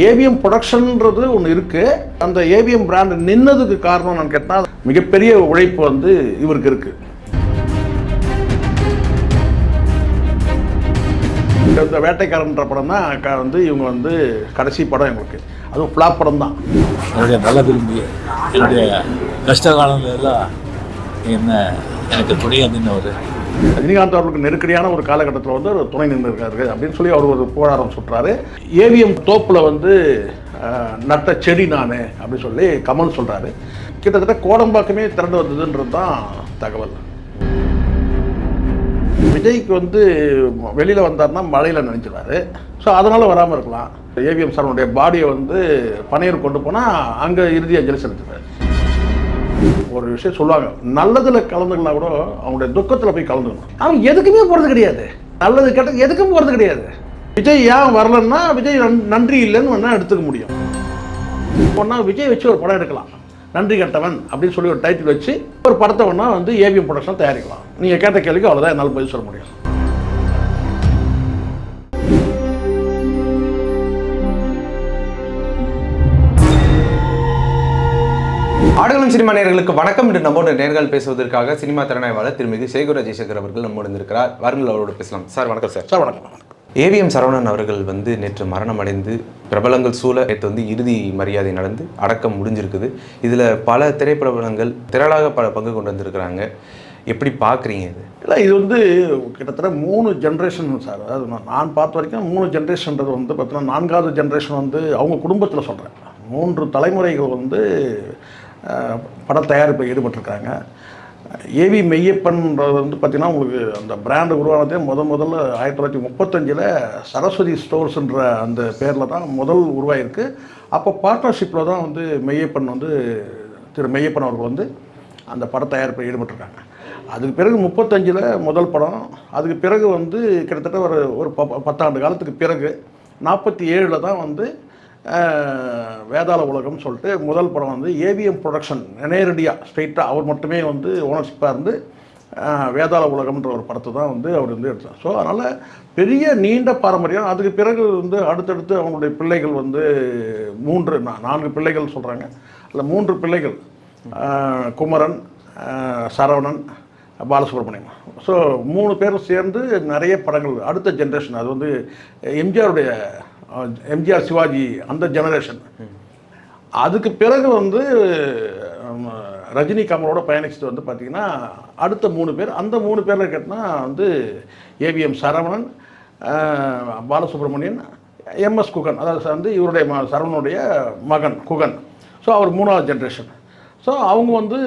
AVM ப்ரொடக்ஷன்ன்றது ஒன்று இருக்குது. அந்த ஏவிஎம் பிராண்ட் நின்னதுக்கு காரணம் நான் கேட்டால் மிகப்பெரிய உழைப்பு வந்து இவருக்கு இருக்குது. இந்த வேட்டைக்காரன்ற படம் தான் வந்து இவங்க வந்து கடைசி படம் எங்களுக்கு. அதுவும் ஃப்ளாப் படம் தான். என்னுடைய நல்ல விரும்பி என்னுடைய கஷ்ட காலங்களெல்லாம் எனக்கு துணையாக நின்றவர் ரஜினிகாந்த் அவர்களுக்கு நெருக்கடியான ஒரு காலகட்டத்தில் வந்து ஒரு துணை நின்றுருக்காரு அப்படின்னு சொல்லி அவர் ஒரு போராடம் சுட்டுறாரு. ஏவிஎம் தோப்பில் வந்து நட்ட செடி நான் அப்படின்னு சொல்லி கமல் சொல்கிறாரு. கிட்டத்தட்ட கோடம்பாக்கமே திரண்டு வந்ததுன்றது தான் தகவல். விஜய்க்கு வந்து வெளியில் வந்தார்னா மழையில் நினைச்சிருவாரு. ஸோ அதனால் வராமல் இருக்கலாம். ஏவிஎம் சாருடைய பாடியை வந்து பனையூர் கொண்டு போனால் அங்கே இறுதி அஞ்சலி செலுத்துறாரு. ஒரு விஷயம் சொல்லுவாங்க, நல்லதில் கலந்துக்கலாம் கூட அவங்களுடைய துக்கத்தில் போய் கலந்துக்கணும். அவங்க எதுக்குமே போகிறது கிடையாது. நல்லது கெட்டது எதுக்கும் போகிறது கிடையாது. விஜய் ஏன் வரலன்னா விஜய் நன்றி இல்லைன்னு ஒன்றா எடுத்துக்க முடியும். ஒன்றா விஜய் வச்சு ஒரு படம் எடுக்கலாம், நன்றி கெட்டவன் அப்படின்னு சொல்லி ஒரு டைட்டில் வச்சு ஒரு படத்தை ஒன்றா வந்து ஏவிஎம் ப்ரொடக்ஷன் தயாரிக்கலாம். நீங்கள் கேட்ட கேள்விக்கு அவ்வளோதான் என்னால் பதில் சொல்ல முடியும். ஆடுகளம் சினிமா நேயர்களுக்கு வணக்கம். இன்று நம்மோடு நேர்கள் பேசுவதற்காக சினிமா திறனாய்வாளர் திருமதி சேகர ஜெய்சங்கர் அவர்கள் நம்மோடு இருந்திருக்கிறார். வாருங்கள் அவரோடு பேசலாம். சார் வணக்கம். சார் வணக்கம். ஏவிஎம் சரவணன் அவர்கள் வந்து நேற்று மரணம் அடைந்து பிரபலங்கள் சூழ நேற்று வந்து இறுதி மரியாதை நடந்து அடக்கம் முடிஞ்சிருக்குது. இதில் பல திரைப்பிரபலங்கள் திரளாக பல பங்கு கொண்டு வந்திருக்கிறாங்க. எப்படி பார்க்குறீங்க இது? இல்லை, இது வந்து கிட்டத்தட்ட 3 ஜென்ரேஷன் சார். அதாவது நான் பார்த்த வரைக்கும் 3 ஜென்ரேஷன்றது வந்து பார்த்தீங்கன்னா 4வது ஜென்ரேஷன் வந்து அவங்க குடும்பத்தில் சொல்கிறேன். 3 தலைமுறைகள் வந்து பட தயாரிப்பில் ஈடுபட்டிருக்காங்க. ஏவி மெய்யப்பன்றது வந்து பார்த்திங்கன்னா உங்களுக்கு அந்த பிராண்டு உருவானதே முதல்ல 1935 சரஸ்வதி ஸ்டோர்ஸுன்ற அந்த பேரில் தான் முதல் உருவாயிருக்கு. அப்போ பார்ட்னர்ஷிப்பில் தான் வந்து மெய்யப்பன் வந்து திரு மெய்யப்பன் அவர்கள் வந்து அந்த பட தயாரிப்பில் ஈடுபட்டிருக்காங்க. அதுக்கு பிறகு 35 முதல் படம். அதுக்கு பிறகு வந்து கிட்டத்தட்ட ஒரு 10 ஆண்டு காலத்துக்கு பிறகு 47 தான் வந்து வேதாள உலகம்னு சொல்லிட்டு முதல் படம் வந்து ஏவிஎம் ப்ரொடக்ஷன் நேரடியாக ஸ்ட்ரெயிட்டாக அவர் மட்டுமே வந்து ஓனர்ஷிப்பாக இருந்து வேதாள உலகம்ன்ற ஒரு படத்தை தான் வந்து அவர் வந்து எடுத்தார். ஸோ அதனால் பெரிய நீண்ட பாரம்பரியம். அதுக்கு பிறகு வந்து அடுத்தடுத்து அவங்களுடைய பிள்ளைகள் வந்து 4 பிள்ளைகள் சொல்கிறாங்க. அதில் 3 பிள்ளைகள் குமரன், சரவணன், பாலசுப்ரமணியம். ஸோ 3 பேரும் சேர்ந்து நிறைய படங்கள் அடுத்த ஜென்ரேஷன். அது வந்து எம்ஜிஆர் சிவாஜி அந்த ஜெனரேஷன். அதுக்கு பிறகு வந்து ரஜினி கமலோட பயணிச்சுட்டு வந்து பார்த்திங்கன்னா அடுத்த 3 பேர். அந்த 3 பேரில் கேட்டால் வந்து ஏவிஎம் சரவணன், பாலசுப்ரமணியன், எம்எஸ் குகன், அதாவது வந்து இவருடைய சரவணனுடைய மகன் குகன். ஸோ அவர் 3வது ஜென்ரேஷன். ஸோ அவங்க வந்து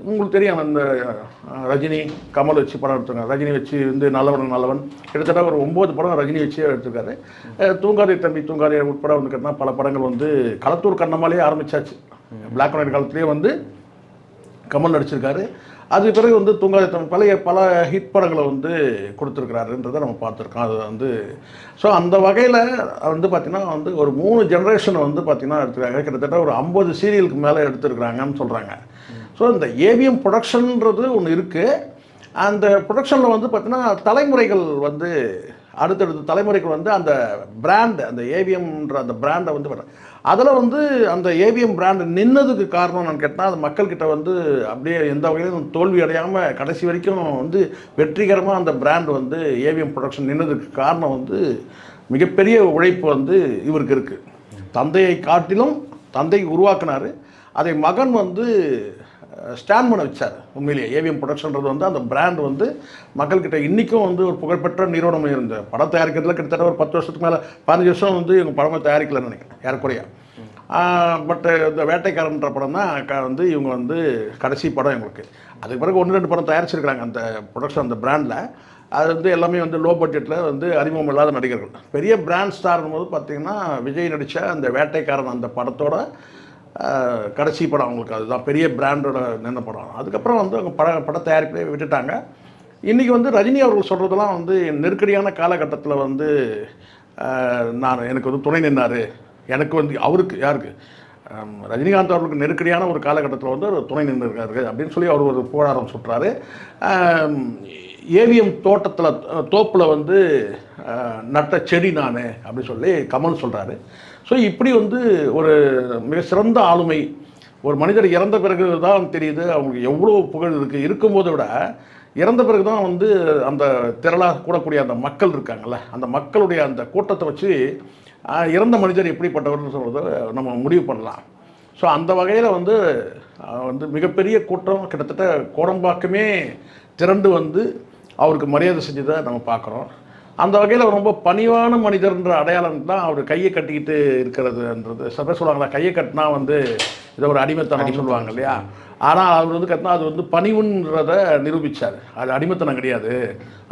உங்களுக்கு தெரியும், அந்த ரஜினி கமல் வச்சு படம் எடுத்துருக்காங்க. ரஜினி வச்சு வந்து நல்லவன் கிட்டத்தட்ட ஒரு 9 படம் ரஜினி வச்சு எடுத்துருக்காரு. தூங்காதே தம்பி தூங்காதே உட்பட வந்து கேட்டால் பல படங்கள் வந்து களத்தூர் கண்ணம்மாலே ஆரம்பித்தாச்சு. பிளாக் அண்ட் ஒயிட் காலத்துலேயே வந்து கமல் நடிச்சிருக்காரு. அதுக்கு பிறகு வந்து தூங்காதே தம்பி பல ஹிட் படங்களை வந்து கொடுத்துருக்குறாருன்றதை நம்ம பார்த்துருக்கோம். அது வந்து ஸோ அந்த வகையில் வந்து பார்த்திங்கன்னா வந்து ஒரு 3 ஜென்ரேஷனை வந்து பார்த்திங்கன்னா எடுத்துருக்காங்க. கிட்டத்தட்ட ஒரு 50 சீரியலுக்கு மேலே எடுத்துருக்குறாங்கன்னு சொல்கிறாங்க. ஸோ இந்த ஏவிஎம் ப்ரொடக்ஷன்ன்றது ஒன்று இருக்குது. அந்த ப்ரொடக்ஷனில் வந்து பார்த்திங்கன்னா தலைமுறைகள் வந்து அடுத்தடுத்த தலைமுறைகள் வந்து அந்த பிராண்டு, அந்த ஏவிஎம்ன்ற அந்த பிராண்டை வந்து அதில் வந்து அந்த ஏவிஎம் பிராண்டு நின்னதுக்கு காரணம் நான் கேட்டால் அது மக்கள்கிட்ட வந்து அப்படியே எந்த வகையிலும் தோல்வி அடையாமல் கடைசி வரைக்கும் வந்து வெற்றிகரமாக அந்த பிராண்டு வந்து ஏவிஎம் ப்ரொடக்ஷன் நின்னதுக்கு காரணம் வந்து மிகப்பெரிய உழைப்பு வந்து இவருக்கு இருக்குது. தந்தையை காட்டிலும் தந்தை உருவாக்கினார். அதை மகன் வந்து ஸ்டாண்ட் பண்ண வச்சார். உண்மையிலேயே ஏவிஎம் ப்ரொடக்ஷன்றது வந்து அந்த பிராண்ட் வந்து மக்கள்கிட்ட இன்றைக்கும் வந்து ஒரு புகழ்பெற்ற நிறுவனம். இருந்த படம் தயாரிக்கிறதுல கிட்டத்தட்ட ஒரு 10 வருஷத்துக்கு மேலே 15 வருஷம் வந்து இவங்க படமே தயாரிக்கலன்னு நினைக்கிறேன் ஏறக்குறையா. பட் இந்த வேட்டைக்காரன்ற படம் தான் வந்து இவங்க வந்து கடைசி படம் எங்களுக்கு. அதுக்கு பிறகு 1-2 படம் தயாரிச்சிருக்கிறாங்க அந்த ப்ரொடக்ஷன் அந்த பிராண்டில். அது வந்து எல்லாமே வந்து லோ பட்ஜெட்டில் வந்து அறிமுகம் இல்லாத நடிகர்கள். பெரிய பிராண்ட் ஸ்டார்னும் போது பார்த்திங்கன்னா விஜய் நடித்த அந்த வேட்டைக்காரன் அந்த படத்தோட கடைசி படம் அவங்களுக்கு. அதுதான் பெரிய பிராண்டோட நின்ன படம். அதுக்கப்புறம் வந்து அவங்க பட தயாரிப்பே விட்டுட்டாங்க. இன்றைக்கி வந்து ரஜினி அவர்கள் சொல்கிறதெல்லாம் வந்து நெருக்கடியான காலகட்டத்தில் வந்து எனக்கு வந்து துணை நின்னார். எனக்கு வந்து அவருக்கு யாருக்கு ரஜினிகாந்த் அவர்களுக்கு நெருக்கடியான ஒரு காலகட்டத்தில் வந்து ஒரு துணை நின்றுருக்காரு அப்படின்னு சொல்லி அவர் ஒரு புகழாரம் சுட்டுறாரு. ஏவிஎம் தோப்பில் வந்து நட்ட செடி நான் அப்படி சொல்லி கமல் சொல்கிறாரு. ஸோ இப்படி வந்து ஒரு மிக சிறந்த ஆளுமை. ஒரு மனிதர் இறந்த பிறகு தான் தெரியுது அவங்களுக்கு எவ்வளோ புகழ் இருக்கும்போதை விட இறந்த பிறகு தான் வந்து அந்த திரளாக கூடக்கூடிய அந்த மக்கள் இருக்காங்கள்ல, அந்த மக்களுடைய அந்த கூட்டத்தை வச்சு இறந்த மனிதர் எப்படிப்பட்டவர்னு சொல்கிறத நம்ம முடிவு பண்ணலாம். ஸோ அந்த வகையில் வந்து மிகப்பெரிய கூட்டம் கிட்டத்தட்ட கோடம்பாக்கமே திரண்டு வந்து அவருக்கு மரியாதை செஞ்சதை நம்ம பார்க்குறோம். அந்த வகையில் ரொம்ப பணிவான மனிதர்ன்ற அடையாளம் தான் அவர் கையை கட்டிக்கிட்டு இருக்கிறதுன்றது. சில பேர் சொல்லுவாங்களா, கையை கட்டினா வந்து இதை ஒரு அடிமைத்தனம் சொல்லுவாங்க இல்லையா. ஆனால் அவர் வந்து கட்டினா அது வந்து பணிவுன்றதை நிரூபித்தார். அது அடிமைத்தனம் கிடையாது,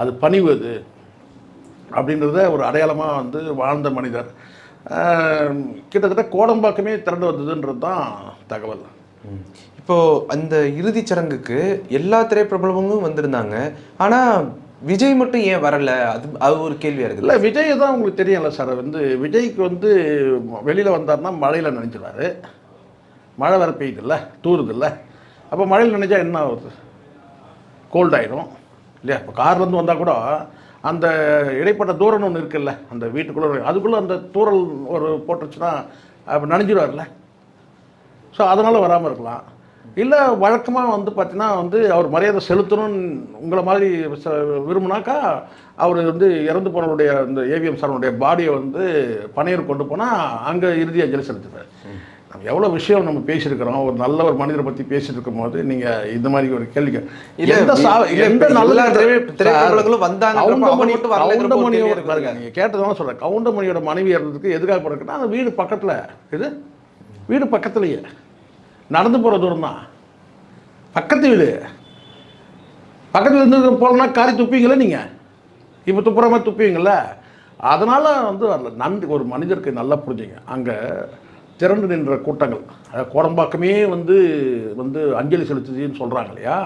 அது பணிவு அது அப்படின்றத ஒரு அடையாளமாக வந்து வாழ்ந்த மனிதர். கிட்டத்தட்ட கோடம்பாக்கமே திரண்டு வந்ததுன்றது தான் தகவல். இப்போது அந்த இறுதிச் சடங்குக்கு எல்லா திரைப்பிரபலமும் வந்திருந்தாங்க, ஆனால் விஜய் மட்டும் ஏன் வரலை? அது ஒரு கேள்வியாக இருக்குது. இல்லை, விஜய் தான் உங்களுக்கு தெரியல சார். வந்து விஜய்க்கு வந்து வெளியில் வந்தார்னா மழையில் நினைச்சிடுவார். மழை வேறு பெய்யுதில்ல, தூருதில்ல. அப்போ மழையில் நினைச்சா என்ன ஆகுது? கோல்ட் ஆகிடும் இல்லையா. இப்போ கார்லேருந்து வந்தால் கூட அந்த இடைப்பட்ட தூரம்னு ஒன்று இருக்குல்ல, அந்த வீட்டுக்குள்ளே அதுக்குள்ளே அந்த தூரல் ஒரு போட்டுருச்சுன்னா அப்போ நனைஞ்சிடுவார்ல. ஸோ அதனால் வராமல் இருக்கலாம். இல்லை வழக்கமாக வந்து பார்த்தீங்கன்னா வந்து அவர் மரியாதை செலுத்தணும்னு உங்களை மாதிரி விரும்பினாக்கா அவர் வந்து இறந்து போனவருடைய இந்த ஏவிஎம் சாரனுடைய பாடியை வந்து பனையூர் கொண்டு போனால் அங்கே இறுதி அஞ்சலி செலுத்துவார். நம்ம எவ்வளோ விஷயம் நம்ம பேசியிருக்கிறோம். ஒரு நல்ல ஒரு மனிதரை பற்றி பேசிட்டு இருக்கும் போது நீங்கள் இந்த மாதிரி ஒரு கேள்வி நீங்கள் கேட்டதான சொல்கிறேன். கவுண்டமணியோட மனைவி இறந்ததுக்கு எதுக்காக போறதுக்குன்னா அந்த வீடு பக்கத்தில், இது வீடு பக்கத்துலேயே நடந்து போகிற தூரம் தான், பக்கத்து வீடு. பக்கத்தில் இருந்து போகலன்னா காரி துப்பீங்களே நீங்கள், இப்போ துப்புற மாதிரி துப்பீங்கள. அதனால் வந்து அதில் நன்றி ஒரு மனிதருக்கு நல்லா புரிஞ்சுங்க. அங்கே திரண்டு நின்ற கூட்டங்கள், கோடம்பாக்கமே வந்து வந்து அஞ்சலி செலுத்துதுன்னு சொல்கிறாங்க இல்லையா.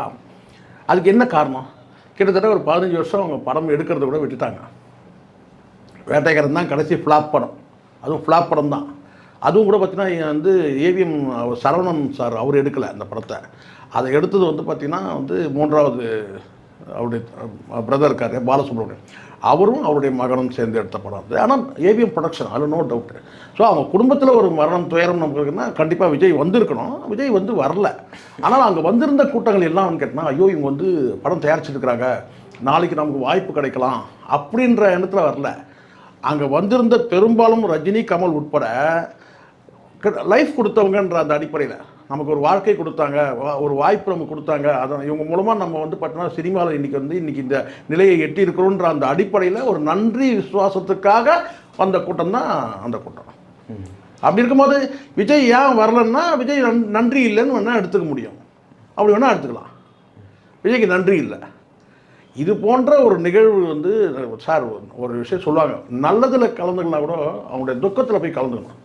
அதுக்கு என்ன காரணம்? கிட்டத்தட்ட ஒரு 15 வருஷம் அவங்க படம் எடுக்கிறத கூட விட்டுட்டாங்க. வேட்டைக்காரன் தான் கடைசி ஃப்ளாப் படம், அதுவும் ஃப்ளாப் படம் தான். அதுவும் கூட பார்த்தீங்கன்னா வந்து ஏவிஎம் சரவணன் சார் அவர் எடுக்கலை அந்த படத்தை. அதை எடுத்தது வந்து பார்த்திங்கன்னா வந்து 3வது அவருடைய பிரதர் இருக்கார் பாலசுப்ரமணியம், அவரும் அவருடைய மகனும் சேர்ந்து எடுத்த படம் அது. ஆனால் ஏவிஎம் ப்ரொடக்ஷன், அதில் நோ டவுட்டு. ஸோ அவங்க குடும்பத்தில் ஒரு மரணம் துயரம் நமக்குன்னா கண்டிப்பாக விஜய் வந்திருக்கணும். விஜய் வந்து வரல. ஆனால் அங்கே வந்திருந்த கூட்டங்கள் எல்லாம் கேட்டால் ஐயோ இவங்க வந்து படம் தயாரிச்சுருக்கிறாங்க, நாளைக்கு நமக்கு வாய்ப்பு கிடைக்கலாம் அப்படின்ற எண்ணத்தில் வரல. அங்கே வந்திருந்த பெரும்பாலும் ரஜினி கமல் உட்பட லைஃப் கொடுத்தவங்கன்ற அந்த அடிப்படையில் நமக்கு ஒரு வாழ்க்கை கொடுத்தாங்க, ஒரு வாய்ப்பு நமக்கு கொடுத்தாங்க. அதை இவங்க மூலமாக நம்ம வந்து பார்த்தீங்கன்னா சினிமாவில் இன்றைக்கி இந்த நிலையை எட்டி இருக்கிறோன்ற அந்த அடிப்படையில் ஒரு நன்றி விசுவாசத்துக்காக வந்த கூட்டம் தான் அந்த கூட்டம். அப்படி இருக்கும்போது விஜய் ஏன் வரலன்னா விஜய் நன்றி இல்லைன்னு வேணால் எடுத்துக்க முடியும், அப்படி வேணால் எடுத்துக்கலாம். விஜய்க்கு நன்றி இல்லை. இது போன்ற ஒரு நிகழ்வு வந்து சார் ஒரு விஷயம் சொல்லுவாங்க, நல்லதில் கலந்துக்கலாம் கூட அவங்களுடைய துக்கத்தில் போய் கலந்துக்கணும்.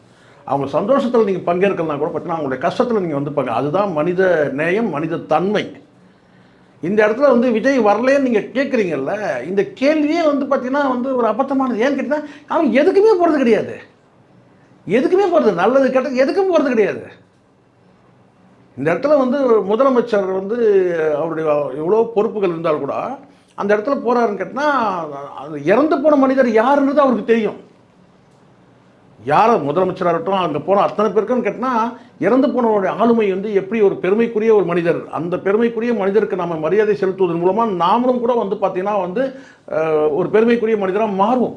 அவங்க சந்தோஷத்தில் நீங்கள் பங்கேற்கலாம் கூட பார்த்தீங்கன்னா அவங்களுடைய கஷ்டத்தில் நீங்கள் வந்து அதுதான் மனித நேயம், மனித தன்மை. இந்த இடத்துல வந்து விஜய் வரலேன்னு நீங்கள் கேட்குறீங்கல்ல, இந்த கேள்வியே வந்து பார்த்தீங்கன்னா வந்து ஒரு அபத்தமானது. ஏன்னு கேட்டிங்கன்னா அவன் எதுக்குமே போகிறது கிடையாது, எதுக்குமே போகிறது, நல்லது கெட்டது எதுக்கும் போகிறது கிடையாது. இந்த இடத்துல வந்து முதலமைச்சர் வந்து அவருடைய எவ்வளோ பொறுப்புகள் இருந்தாலும் கூட அந்த இடத்துல போகிறாருன்னு கேட்டால் இறந்து போன மனிதர் யாருன்றது அவருக்கு தெரியும். யார் முதலமைச்சராக இருக்கட்டும் அங்கே போன அத்தனை பேருக்குன்னு கேட்டால் இறந்து போனவருடைய ஆளுமை வந்து எப்படி ஒரு பெருமைக்குரிய ஒரு மனிதர், அந்த பெருமைக்குரிய மனிதருக்கு நம்ம மரியாதை செலுத்துவதன் மூலமாக நாமளும் கூட வந்து பார்த்திங்கன்னா வந்து ஒரு பெருமைக்குரிய மனிதராக மாறுவோம்.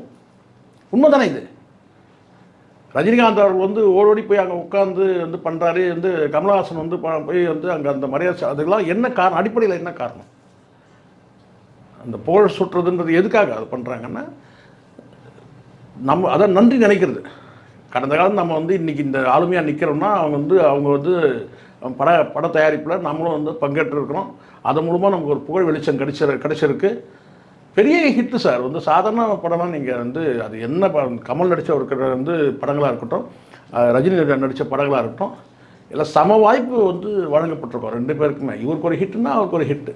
உண்மைதானே இது? ரஜினிகாந்த் அவர்கள் வந்து ஓடோடி போய் அங்கே உட்காந்து வந்து பண்ணுறாரு, வந்து கமலஹாசன் வந்து போய் வந்து அங்கே அந்த மரியாதை, அதுக்கெல்லாம் என்ன காரணம்? அடிப்படையில் என்ன காரணம்? அந்த புகழ் சுற்றுறதுன்றது எதுக்காக அது பண்ணுறாங்கன்னா நம்ம அதை நன்றி நினைக்கிறது. கடந்த காலம் நம்ம வந்து இன்றைக்கி இந்த ஆளுமையாக நிற்கிறோம்னா அவங்க வந்து பட தயாரிப்பில் நம்மளும் வந்து பங்கேற்றிருக்கிறோம். அதன் மூலமாக நமக்கு ஒரு புகழ் வெளிச்சம் கிடைச்சிருக்கு. பெரிய ஹிட்டு சார். வந்து சாதாரண படம்லாம் நீங்கள் வந்து அது என்ன கமல் நடித்த ஒரு வந்து படங்களாக இருக்கட்டும், ரஜினி நடித்த படங்களாக இருக்கட்டும், எல்லாம் சம வாய்ப்பு வந்து வழங்கப்பட்டிருக்கோம் 2 பேருக்குமே. இவருக்கு ஒரு ஹிட்டுன்னா அவருக்கு ஒரு ஹிட்டு.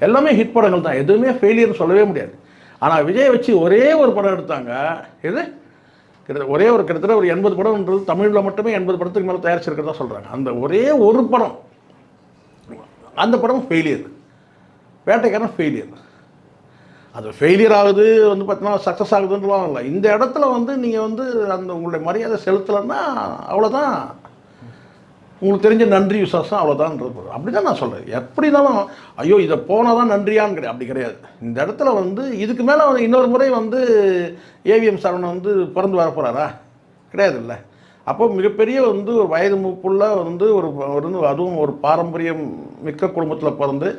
எல்லாமே ஹிட் படங்கள் தான், எதுவுமே ஃபெயிலியர்னு சொல்லவே முடியாது. ஆனால் விஜய் வச்சு ஒரே ஒரு படம் எடுத்தாங்க, இது ஒரே ஒரு கிட்டத்தட்ட ஒரு 80 படம்ன்றது தமிழில் மட்டுமே 80 படத்துக்கு மேலே தயாரிச்சிருக்கிறதா சொல்கிறாங்க. அந்த ஒரே ஒரு படம், அந்த படம் ஃபெயிலியர். வேட்டைக்காரன் ஃபெயிலியர். அது ஃபெயிலியர் ஆகுது வந்து பார்த்தீங்கன்னா சக்ஸஸ் ஆகுதுன்றலாம் இல்லை. இந்த இடத்துல வந்து நீங்கள் வந்து அந்த உங்களுடைய மரியாதை செலுத்தலைன்னா அவ்வளோதான். உங்களுக்கு தெரிஞ்ச நன்றி விசுவாசம் அவ்வளோதான்றது. அப்படி தான் நான் சொல்கிறேன். எப்படி இருந்தாலும் ஐயோ இதை போனால் தான் நன்றியான்னு கிடையாது, அப்படி கிடையாது. இந்த இடத்துல வந்து இதுக்கு மேலே இன்னொரு முறை வந்து ஏவிஎம் சரவணன் வந்து பிறந்து வர போகிறாரா? கிடையாது இல்லை. அப்போ மிகப்பெரிய வந்து ஒரு வயது மூப்புள்ள வந்து ஒரு அதுவும் ஒரு பாரம்பரியம் மிக்க குடும்பத்தில் பிறந்து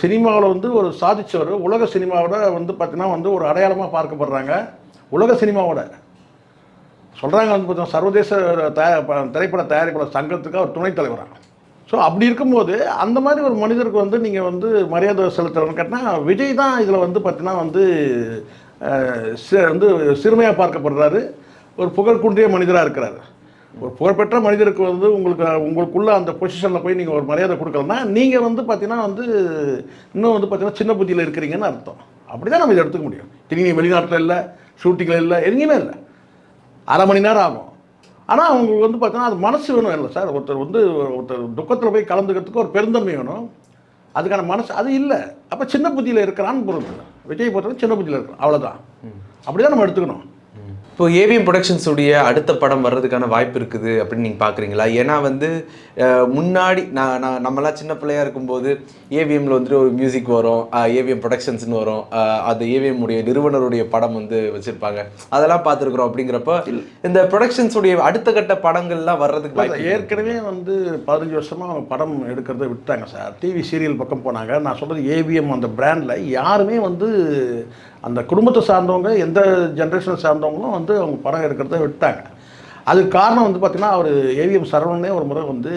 சினிமாவில் வந்து ஒரு சாதிச்சவர், உலக சினிமாவோட வந்து பார்த்திங்கன்னா வந்து ஒரு அடையாளமாக பார்க்கப்படுறாங்க. உலக சினிமாவோட சொல்கிறாங்க வந்து பார்த்தீங்கன்னா சர்வதேச திரைப்பட தயாரிப்பாளர் சங்கத்துக்கு அவர் துணைத் தலைவராக. ஸோ அப்படி இருக்கும்போது அந்த மாதிரி ஒரு மனிதருக்கு வந்து நீங்கள் வந்து மரியாதை செலுத்துறதுன்னு கேட்டால் விஜய் தான் இதில் வந்து பார்த்தீங்கன்னா வந்து வந்து சிறுமையாக பார்க்கப்படுறாரு. ஒரு புகழ் குன்றிய மனிதராக இருக்கிறாரு. ஒரு புகழ்பெற்ற மனிதருக்கு வந்து உங்களுக்குள்ள அந்த பொசிஷனில் போய் நீங்கள் ஒரு மரியாதை கொடுக்கலன்னா நீங்கள் வந்து பார்த்தீங்கன்னா வந்து இன்னும் வந்து பார்த்தீங்கன்னா சின்ன புத்தியில் இருக்கிறீங்கன்னு அர்த்தம். அப்படி தான் நம்ம இதை எடுத்துக்க முடியும். திரும்பி வெளிநாட்டில் இல்லை, ஷூட்டிங்கில் இல்லை, எங்கேயுமே இல்லை. அரை மணி நேரம் ஆகும். ஆனால் அவங்களுக்கு வந்து பார்த்தீங்கன்னா அது மனசு வேணும் இல்லை சார். ஒருத்தர் துக்கத்தில் போய் கலந்துக்கிறதுக்கு ஒரு பெருந்தன்மை வேணும். அதுக்கான மனசு அது இல்லை. அப்போ சின்ன புத்தியில் இருக்கிறான்னு பொருள். விஜய் பொறுத்தவரை சின்ன புத்தியில் இருக்கிறான், அவ்வளோதான். அப்படி தான் நம்ம எடுத்துக்கணும். இப்போ ஏவிஎம் ப்ரொடக்ஷன்ஸுடைய அடுத்த படம் வர்றதுக்கான வாய்ப்பு இருக்குது அப்படின்னு நீங்கள் பார்க்குறீங்களா? ஏன்னா வந்து முன்னாடி நம்மலாம் சின்ன பிள்ளையாக இருக்கும்போது ஏவிஎம்மில் வந்துட்டு ஒரு மியூசிக் வரும், ஏவிஎம் ப்ரொடக்ஷன்ஸ்னு வரும், அது ஏவிஎம் உடைய நிறுவனருடைய படம் வந்து வச்சுருப்பாங்க, அதெல்லாம் பார்த்துருக்குறோம். அப்படிங்கிறப்ப இந்த ப்ரொடக்ஷன்ஸுடைய அடுத்த கட்ட படங்கள்லாம் வர்றதுக்கு வாய்ப்பு. ஏற்கனவே வந்து 15 வருஷமாக அவங்க படம் எடுக்கிறத விட்டாங்க சார். டிவி சீரியல் பக்கம் போனாங்க. நான் சொல்கிறது ஏவிஎம் அந்த பிராண்டில் யாருமே வந்து அந்த குடும்பத்தை சார்ந்தவங்க, எந்த ஜென்ரேஷனை சார்ந்தவங்களும் வந்து அவங்க படம் எடுக்கிறத விட்டாங்க. அதுக்கு காரணம் வந்து பார்த்திங்கன்னா அவர் ஏவிஎம் சரவணனே ஒரு முறை வந்து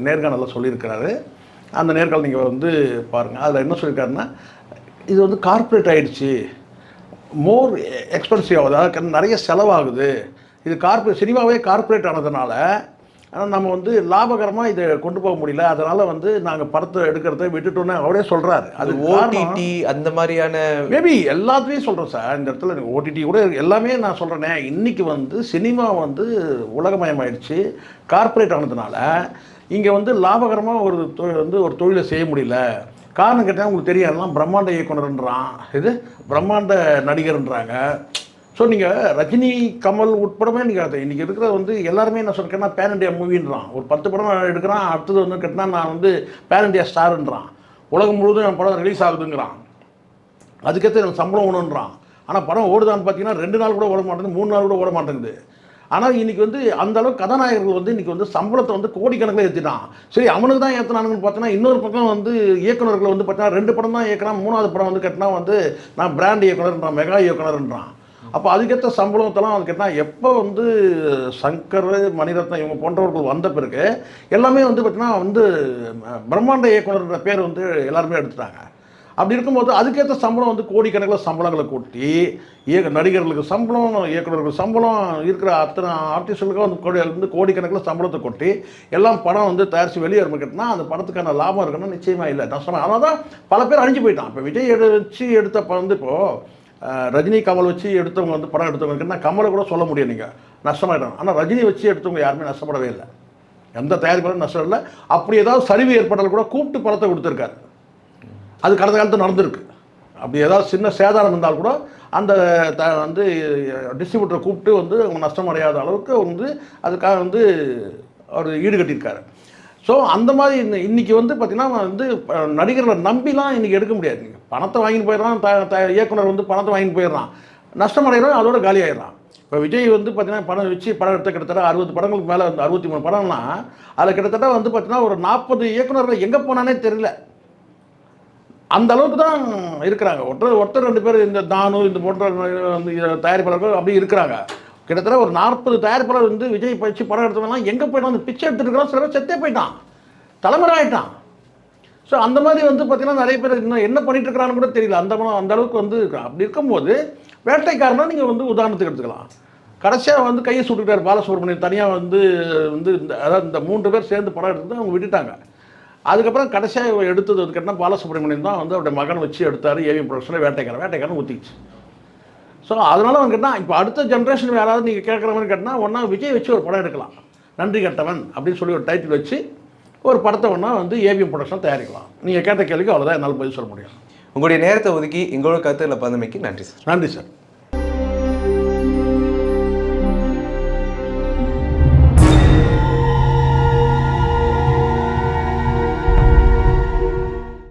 நேர்காணலில் சொல்லியிருக்கிறாரு. அந்த நேர்காணல் நீங்கள் வந்து பாருங்கள். அதில் என்ன சொல்லியிருக்காருன்னா, இது வந்து கார்ப்பரேட் ஆகிடுச்சு, மோர் எக்ஸ்பென்சிவ் ஆகுது, அதுக்கு நிறைய செலவாகுது, இது சினிமாவே கார்ப்பரேட் ஆனதுனால நம்ம வந்து லாபகரமாக இதை கொண்டு போக முடியல, அதனால் வந்து நாங்கள் படத்தை எடுக்கிறத விட்டுட்டோன்னு அவரே சொல்கிறாரு. அது ஓடிடி அந்த மாதிரியான மேபி எல்லாத்தையும் சொல்கிறேன் சார். இந்த இடத்துல ஓடிடி கூட எல்லாமே நான் சொல்கிறேனே. இன்றைக்கி வந்து சினிமா வந்து உலகமயமாயிடுச்சு, கார்ப்பரேட் ஆனதுனால இங்கே வந்து லாபகரமாக ஒரு தொழிலை செய்ய முடியல. காரணம் கேட்டால் உங்களுக்கு தெரியும், எல்லாம் பிரம்மாண்ட இயக்குனர்ன்றான், இது பிரம்மாண்ட நடிகர்ன்றாங்க. ஸோ நீங்கள் ரஜினி, கமல் உட்படமே நீங்கள் அதை இன்றைக்கி இருக்கிற வந்து எல்லாருமே என்ன சொல்கிறேன்னா பேன் இண்டியா மூவின்றான். ஒரு 10 படம் எடுக்கிறான், அடுத்தது வந்து கேட்டால் நான் வந்து பேன் இண்டியா ஸ்டாருன்றான். உலகம் முழுவதும் என் படம் ரிலீஸ் ஆகுதுங்கிறான். அதுக்கேற்ற எனக்கு சம்பளம் ஒன்றுன்றான். ஆனால் படம் ஓடுதான்னு பார்த்தீங்கன்னா 2 நாள் கூட ஓட மாட்டேங்குது, 3 நாள் கூட ஓட மாட்டேங்குது. ஆனால் இன்றைக்கி வந்து அந்தளவுக்கு கதாநாயகர்கள் வந்து இன்றைக்கி வந்து சம்பளத்தை வந்து கோடிக்கணக்கில் ஏற்றிட்டான். சரி, அவனுக்கு தான் ஏற்றினானுங்கன்னு பார்த்தீங்கன்னா இன்னொரு பக்கம் வந்து இயக்குநர்கள் வந்து பார்த்தீங்கன்னா 2 படம் தான் இயக்குறான், 3வது படம் வந்து கேட்டால் வந்து நான் பிராண்ட் இயக்குனர்ன்றான், மெகா இயக்குனர்ன்றான். அப்போ அதுக்கேற்ற சம்பளத்தெல்லாம் வந்து கேட்டால் எப்போ வந்து சங்கர், மணிரத்னம் இவங்க போன்றவர்கள் வந்த பிறகு எல்லாமே வந்து பார்த்திங்கன்னா வந்து பிரம்மாண்ட இயக்குனர்ன்ற பேர் வந்து எல்லாருமே எடுத்துட்டாங்க. அப்படி இருக்கும்போது அதுக்கேற்ற சம்பளம் வந்து கோடிக்கணக்கில் சம்பளங்களை கூட்டி நடிகர்களுக்கு சம்பளம், இயக்குநர்களுக்கு சம்பளம், இருக்கிற அத்தனை ஆர்டிஸ்டுகளுக்கும் வந்து கோடிக்கணக்கில் சம்பளத்தை கொட்டி எல்லாம் படம் வந்து தயாரித்து வெளியே கேட்டால் அந்த படத்துக்கான லாபம் இருக்குன்னா நிச்சயமாக இல்லை, நஷ்டமாக. அதனால தான் பல பேர் அழிஞ்சு போயிட்டான். இப்போ விஜய் வச்சு எடுத்த வந்து இப்போது ரஜினி, கமல் வச்சு எடுத்தவங்க வந்து படம் எடுத்தவங்கன்னா கமலை கூட சொல்ல முடியும் நீங்கள் நஷ்டமாயிட்டாங்க. ஆனால் ரஜினி வச்சு எடுத்தவங்க யாருமே நஷ்டப்படவே இல்லை, எந்த தயாரிப்பாலும் நஷ்டம் இல்லை. அப்படி ஏதாவது சரிவு ஏற்பட்டால் கூட கூப்பிட்டு படத்தை கொடுத்துருக்காரு. அது கடந்த காலத்தில் நடந்திருக்கு. அப்படி ஏதாவது சின்ன சேதாரம் இருந்தால் கூட அந்த வந்து டிஸ்ட்ரிபியூட்டரை கூப்பிட்டு வந்து அவங்க நஷ்டம் அடையாத அளவுக்கு வந்து அதுக்காக வந்து அவர் ஈடுகட்டியிருக்காரு. ஸோ அந்த மாதிரி இன்றைக்கி வந்து பார்த்திங்கன்னா வந்து நடிகர்களை நம்பிலாம் இன்றைக்கி எடுக்க முடியாது. நீங்கள் பணத்தை வாங்கிட்டு போயிடறான், இயக்குனர் வந்து பணத்தை வாங்கிட்டு போயிடறான், நஷ்டம் அடைகிறோம், அதோட காலி ஆகிடறான். இப்போ விஜய் வந்து பார்த்திங்கன்னா படம் வச்சு படம் எடுத்த கிட்டத்தட்ட 60 படங்களுக்கு மேலே வந்து 63 படம்னா அதில் கிட்டத்தட்ட வந்து பார்த்திங்கன்னா ஒரு 40 இயக்குநர்கள் எங்கே போனானே தெரியல, அந்த அளவுக்கு தான் இருக்கிறாங்க. ஒருத்தர் 2 பேர் இந்த தானு இந்த போன்ற தயாரிப்பாளர்கள் அப்படி இருக்கிறாங்க. கிட்டத்தட்ட ஒரு 40 தயாரிப்பாளர் வந்து விஜய் பயிற்சி படம் எடுத்தவங்கலாம் எங்கே போயிட்டான், அந்த பிச்சை எடுத்துட்டு இருக்கான், சில பேர் செத்தே போயிட்டான், தலைமுறை ஆகிட்டான். ஸோ அந்த மாதிரி வந்து பார்த்திங்கன்னா நிறைய பேர் இன்னும் என்ன பண்ணிட்டு இருக்கிறான்னு கூட தெரியல, அந்த அளவுக்கு வந்து இருக்கிறான். அப்படி இருக்கும்போது வேட்டைக்காரனா நீங்கள் வந்து உதாரணத்துக்கு எடுத்துக்கலாம். கடைசியாக வந்து கையை சுட்டுக்கிட்டார் பாலசுப்ரமணியன் தனியாக வந்து அதாவது இந்த 3 பேர் சேர்ந்து படம் எடுத்து அவங்க விட்டுட்டாங்க. அதுக்கப்புறம் கடைசியாக எடுத்தது வந்து கேட்டால் பாலசுப்ரமணியன் தான் வந்து அவருடைய மகன் வச்சு எடுத்தார். ஏவிஎம் ப்ரொடக்ஷனில் வேட்டைக்காரன் ஊற்றிச்சு. ஸோ ஸோ அதனால் அவங்க கேட்டால் இப்போ அடுத்த ஜென்ரேஷன் யாராவது நீங்கள் கேட்குற மாதிரி கேட்டால் ஒன்றா விஜய் வச்சு ஒரு படம் எடுக்கலாம், நன்றி கெட்டவன் அப்படின்னு சொல்லி ஒரு டைட்டில் வச்சு ஒரு படத்தை ஒன்றா வந்து ஏவிஎம் ப்ரொடக்ஷன் தயாரிக்கலாம். நீங்கள் கேட்ட கேள்விக்கு அவ்வளோதான் என்னால் பதில் சொல்ல முடியும். உங்களுடைய நேரத்தை ஒதுக்கி எங்களோட கருத்துக்களை பகிர்ந்தமைக்கு நன்றி சார். நன்றி சார்.